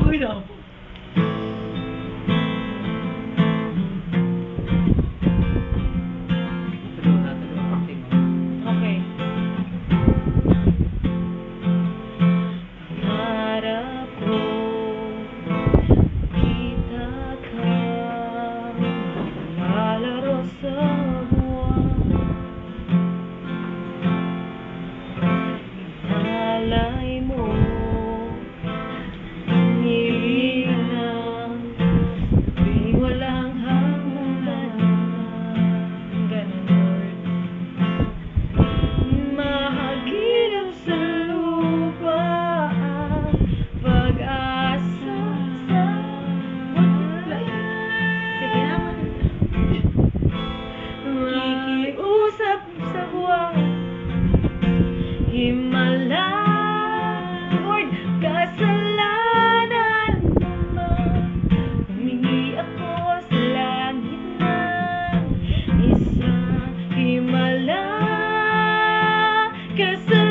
Uy, na. Okay. Harap ko, kita ka, malaro sa buwan. Alay mo, hilingan, di walang hanggan. Ganun. Mahagilap sa lupa ang pag-asa sa wala. Sige naman. Makikiusap sa buwan, himala. Lord, kasalanan naman. Humingi ako sa langit ng isang himala. Kasalanan